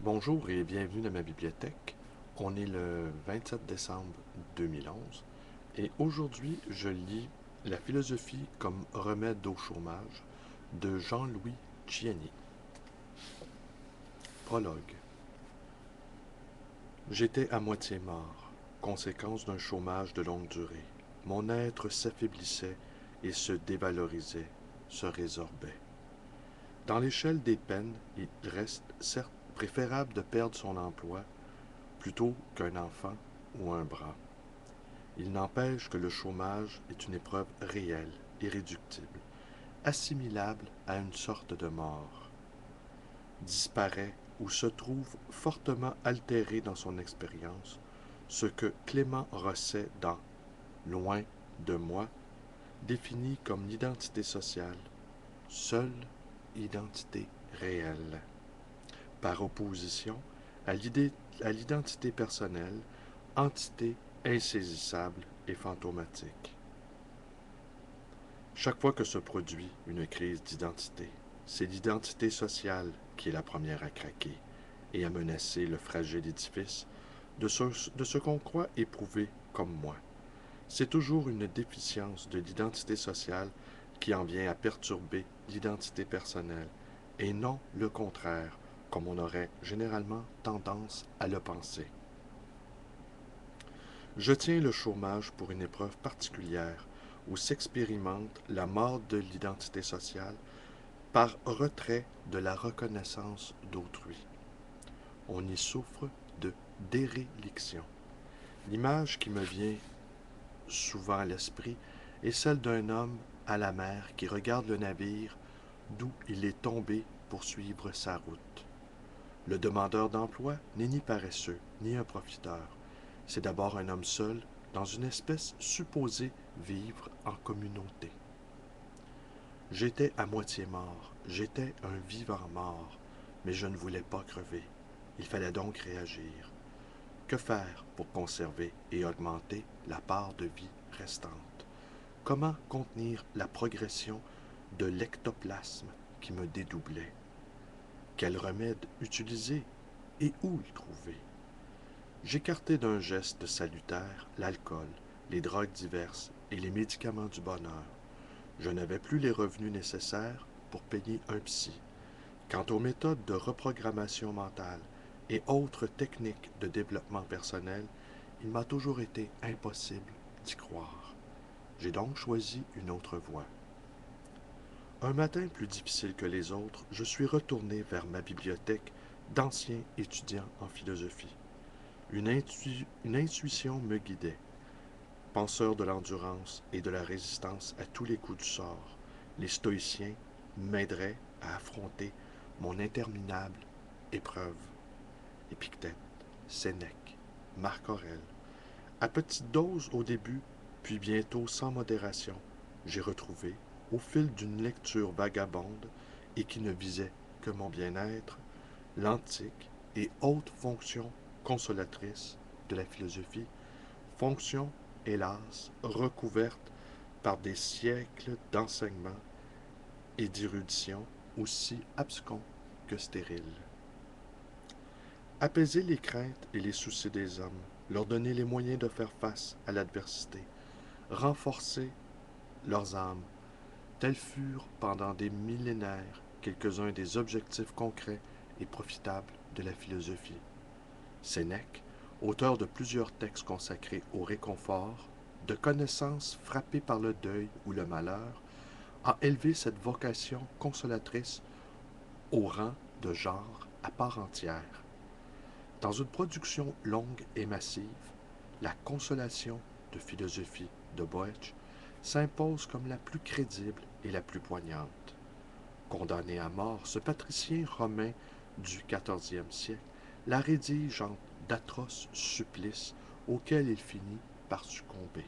Bonjour et bienvenue dans ma bibliothèque. On est le 27 décembre 2011 et aujourd'hui je lis La philosophie comme remède au chômage de Jean-Louis Chiani. Prologue. J'étais à moitié mort, conséquence d'un chômage de longue durée. Mon être s'affaiblissait et se dévalorisait, se résorbait. Dans l'échelle des peines, il reste certes préférable de perdre son emploi plutôt qu'un enfant ou un bras. Il n'empêche que le chômage est une épreuve réelle, irréductible, assimilable à une sorte de mort. Disparaît ou se trouve fortement altéré dans son expérience ce que Clément Rosset dans Loin de moi définit comme l'identité sociale, seule identité réelle, par opposition à l'identité personnelle, entité insaisissable et fantomatique. Chaque fois que se produit une crise d'identité, c'est l'identité sociale qui est la première à craquer et à menacer le fragile édifice de ce qu'on croit éprouver comme moi. C'est toujours une déficience de l'identité sociale qui en vient à perturber l'identité personnelle, et non le contraire, comme on aurait généralement tendance à le penser. Je tiens le chômage pour une épreuve particulière où s'expérimente la mort de l'identité sociale par retrait de la reconnaissance d'autrui. On y souffre de déréliction. L'image qui me vient souvent à l'esprit est celle d'un homme à la mer qui regarde le navire d'où il est tombé pour suivre sa route. Le demandeur d'emploi n'est ni paresseux, ni un profiteur. C'est d'abord un homme seul, dans une espèce supposée vivre en communauté. J'étais à moitié mort, j'étais un vivant mort, mais je ne voulais pas crever. Il fallait donc réagir. Que faire pour conserver et augmenter la part de vie restante? Comment contenir la progression de l'ectoplasme qui me dédoublait? Quel remède utiliser et où le trouver? J'écartai d'un geste salutaire l'alcool, les drogues diverses et les médicaments du bonheur. Je n'avais plus les revenus nécessaires pour payer un psy. Quant aux méthodes de reprogrammation mentale et autres techniques de développement personnel, il m'a toujours été impossible d'y croire. J'ai donc choisi une autre voie. Un matin plus difficile que les autres, je suis retourné vers ma bibliothèque d'anciens étudiants en philosophie. Une intuition me guidait. Penseurs de l'endurance et de la résistance à tous les coups du sort, les stoïciens m'aideraient à affronter mon interminable épreuve. Épictète, Sénèque, Marc Aurèle. À petite dose au début, puis bientôt sans modération, j'ai retrouvé, au fil d'une lecture vagabonde et qui ne visait que mon bien-être, l'antique et haute fonction consolatrice de la philosophie, fonction, hélas, recouverte par des siècles d'enseignement et d'érudition aussi abscons que stériles. Apaiser les craintes et les soucis des hommes, leur donner les moyens de faire face à l'adversité, renforcer leurs âmes, tels furent pendant des millénaires quelques-uns des objectifs concrets et profitables de la philosophie. Sénèque, auteur de plusieurs textes consacrés au réconfort, de connaissances frappées par le deuil ou le malheur, a élevé cette vocation consolatrice au rang de genre à part entière. Dans une production longue et massive, la consolation de philosophie de Boetsch s'impose comme la plus crédible et la plus poignante. Condamné à mort, ce patricien romain du XIVe siècle la rédige en d'atroces supplices auxquels il finit par succomber.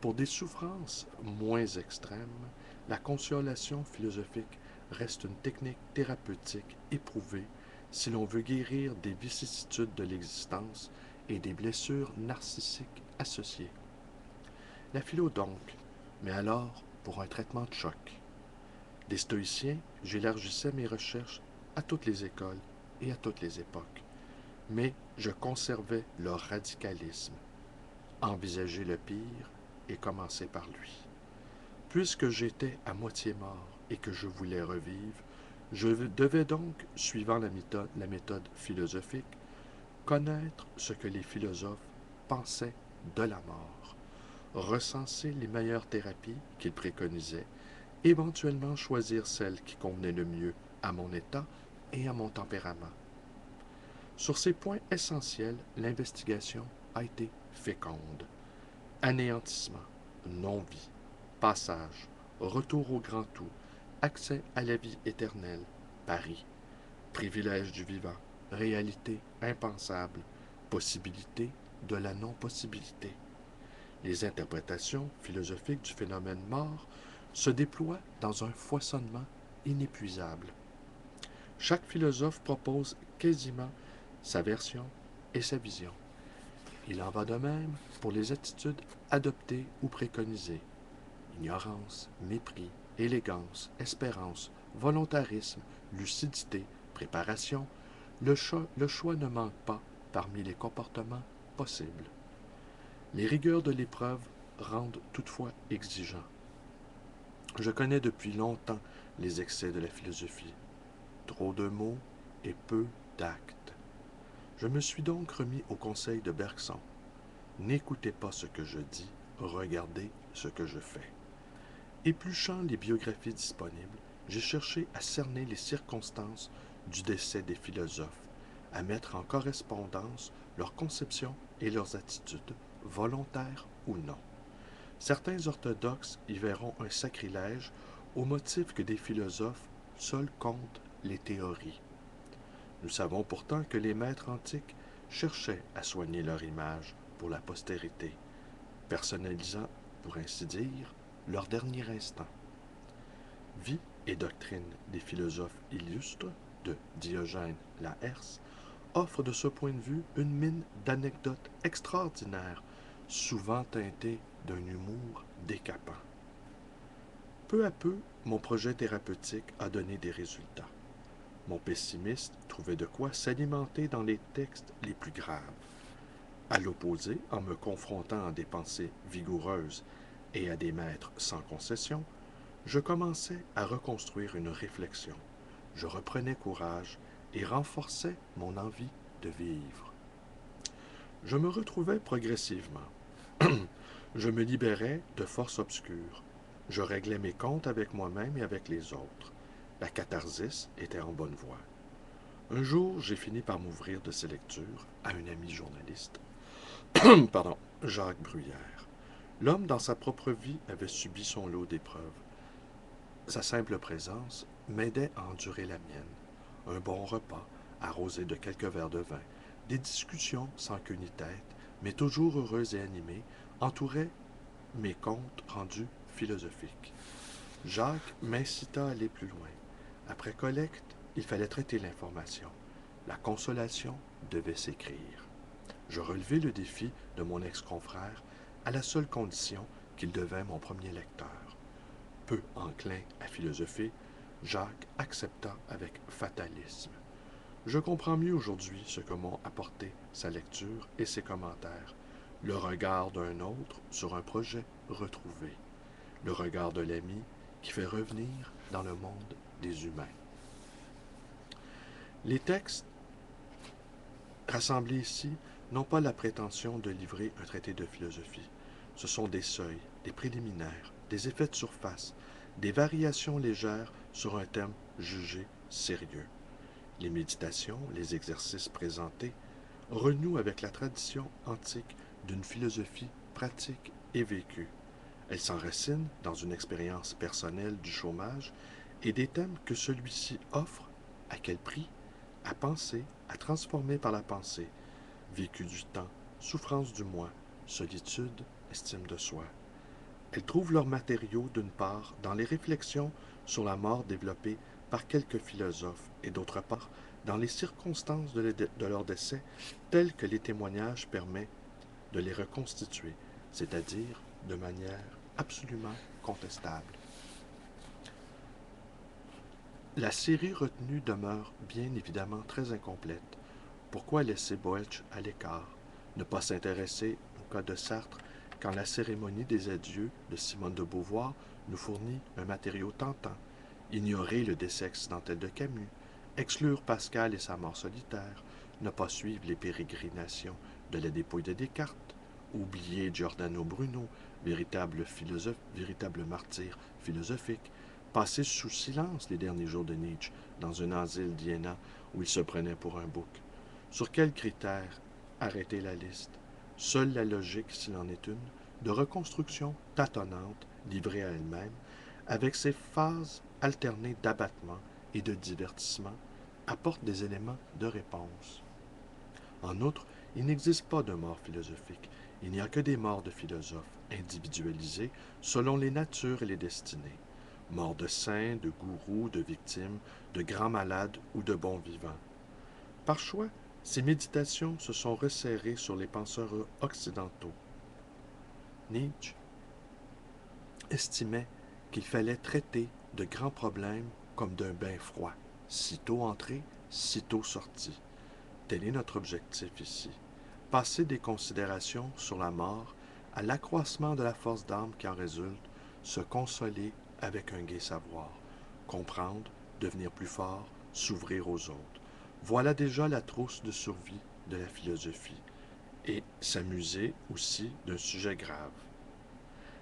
Pour des souffrances moins extrêmes, la consolation philosophique reste une technique thérapeutique éprouvée si l'on veut guérir des vicissitudes de l'existence et des blessures narcissiques associées. La philo donc, mais alors pour un traitement de choc. Des stoïciens, j'élargissais mes recherches à toutes les écoles et à toutes les époques. Mais je conservais leur radicalisme. Envisager le pire et commencer par lui. Puisque j'étais à moitié mort et que je voulais revivre, je devais donc, suivant la méthode philosophique, connaître ce que les philosophes pensaient de la mort, recenser les meilleures thérapies qu'ils préconisaient, éventuellement choisir celle qui convenait le mieux à mon état et à mon tempérament. Sur ces points essentiels, l'investigation a été féconde. Anéantissement, non-vie, passage, retour au grand tout, accès à la vie éternelle, Paris, privilège du vivant, réalité impensable, possibilité de la non-possibilité. Les interprétations philosophiques du phénomène mort se déploient dans un foisonnement inépuisable. Chaque philosophe propose quasiment sa version et sa vision. Il en va de même pour les attitudes adoptées ou préconisées. Ignorance, mépris, élégance, espérance, volontarisme, lucidité, préparation, le choix ne manque pas parmi les comportements possibles. Les rigueurs de l'épreuve rendent toutefois exigeants. Je connais depuis longtemps les excès de la philosophie. Trop de mots et peu d'actes. Je me suis donc remis au conseil de Bergson. N'écoutez pas ce que je dis, regardez ce que je fais. Épluchant les biographies disponibles, j'ai cherché à cerner les circonstances du décès des philosophes, à mettre en correspondance leurs conceptions et leurs attitudes, volontaires ou non. Certains orthodoxes y verront un sacrilège au motif que des philosophes seuls comptent les théories. Nous savons pourtant que les maîtres antiques cherchaient à soigner leur image pour la postérité, personnalisant, pour ainsi dire, leur dernier instant. Vie et doctrine des philosophes illustres, de Diogène Laërce, offrent de ce point de vue une mine d'anecdotes extraordinaires, souvent teintées d'un humour décapant. Peu à peu, mon projet thérapeutique a donné des résultats. Mon pessimiste trouvait de quoi s'alimenter dans les textes les plus graves. À l'opposé, en me confrontant à des pensées vigoureuses et à des maîtres sans concession, je commençais à reconstruire une réflexion. Je reprenais courage et renforçais mon envie de vivre. Je me retrouvais progressivement. Je me libérais de forces obscures. Je réglais mes comptes avec moi-même et avec les autres. La catharsis était en bonne voie. Un jour, j'ai fini par m'ouvrir de ces lectures à un ami journaliste, pardon, Jacques Bruyère. L'homme, dans sa propre vie, avait subi son lot d'épreuves. Sa simple présence m'aidait à endurer la mienne. Un bon repas, arrosé de quelques verres de vin, des discussions sans queue ni tête, mais toujours heureuses et animées, entouraient mes comptes rendus philosophiques. Jacques m'incita à aller plus loin. Après collecte, il fallait traiter l'information. La consolation devait s'écrire. Je relevai le défi de mon ex-confrère à la seule condition qu'il devint mon premier lecteur. Peu enclin à philosopher, Jacques accepta avec fatalisme. Je comprends mieux aujourd'hui ce que m'ont apporté sa lecture et ses commentaires, le regard d'un autre sur un projet retrouvé, le regard de l'ami qui fait revenir dans le monde des humains. Les textes rassemblés ici n'ont pas la prétention de livrer un traité de philosophie. Ce sont des seuils, des préliminaires, des effets de surface, des variations légères sur un thème jugé sérieux. Les méditations, les exercices présentés renouent avec la tradition antique d'une philosophie pratique et vécue. Elles s'enracinent dans une expérience personnelle du chômage et des thèmes que celui-ci offre, à quel prix, à penser, à transformer par la pensée, vécu du temps, souffrance du moi, solitude, estime de soi. Elles trouvent leurs matériaux, d'une part, dans les réflexions sur la mort développées par quelques philosophes, et d'autre part, dans les circonstances de leur décès, telles que les témoignages permettent de les reconstituer, c'est-à-dire de manière absolument contestable. La série retenue demeure bien évidemment très incomplète. Pourquoi laisser Boelsch à l'écart? Ne pas s'intéresser au cas de Sartre quand la cérémonie des adieux de Simone de Beauvoir nous fournit un matériau tentant? Ignorer le décès accidentel de Camus, exclure Pascal et sa mort solitaire, ne pas suivre les pérégrinations de la dépouille de Descartes, oublier Giordano Bruno, véritable martyr philosophique, passer sous silence les derniers jours de Nietzsche dans un asile d'Iéna où il se prenait pour un bouc. Sur quels critères arrêter la liste? Seule la logique, s'il en est une, de reconstruction tâtonnante, livrée à elle-même, avec ses phases alternées d'abattement et de divertissement, apporte des éléments de réponse. En outre, il n'existe pas de mort philosophique. Il n'y a que des morts de philosophes, individualisées selon les natures et les destinées. Morts de saints, de gourous, de victimes, de grands malades ou de bons vivants. Par choix, ces méditations se sont resserrées sur les penseurs occidentaux. Nietzsche estimait qu'il fallait traiter de grands problèmes comme d'un bain froid, sitôt entré, sitôt sorti. Tel est notre objectif ici. Passer des considérations sur la mort à l'accroissement de la force d'âme qui en résulte, se consoler avec un gai savoir, comprendre, devenir plus fort, s'ouvrir aux autres. Voilà déjà la trousse de survie de la philosophie, et s'amuser aussi d'un sujet grave.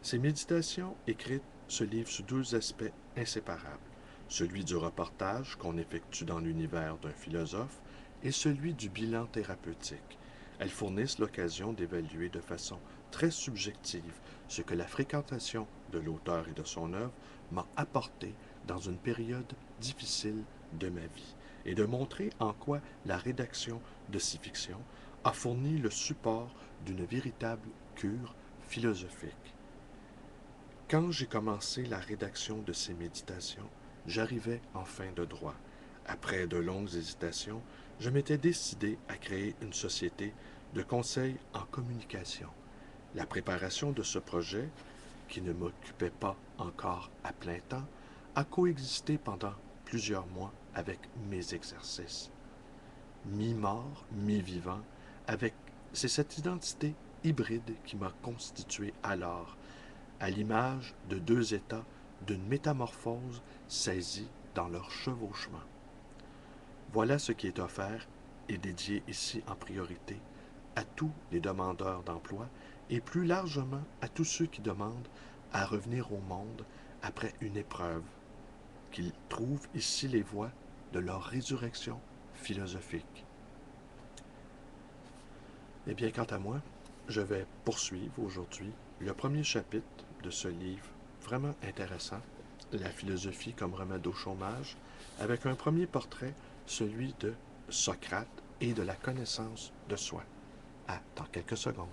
Ces méditations écrites se livrent sous deux aspects inséparables, celui du reportage qu'on effectue dans l'univers d'un philosophe et celui du bilan thérapeutique. Elles fournissent l'occasion d'évaluer de façon très subjective ce que la fréquentation de l'auteur et de son œuvre m'a apporté dans une période difficile de ma vie et de montrer en quoi la rédaction de ces fictions a fourni le support d'une véritable cure philosophique. Quand j'ai commencé la rédaction de ces méditations, j'arrivais en fin de droit. Après de longues hésitations, je m'étais décidé à créer une société de conseil en communication. La préparation de ce projet, qui ne m'occupait pas encore à plein temps, a coexisté pendant plusieurs mois avec mes exercices. Mi-mort, mi-vivant, c'est cette identité hybride qui m'a constitué alors, à l'image de deux états d'une métamorphose saisie dans leur chevauchement. Voilà ce qui est offert et dédié ici en priorité à tous les demandeurs d'emploi et plus largement à tous ceux qui demandent à revenir au monde après une épreuve, qu'ils trouvent ici les voies de leur résurrection philosophique. Eh bien, quant à moi, je vais poursuivre aujourd'hui le premier chapitre de ce livre vraiment intéressant, La philosophie comme remède au chômage, avec un premier portrait, celui de Socrate et de la connaissance de soi. À dans quelques secondes.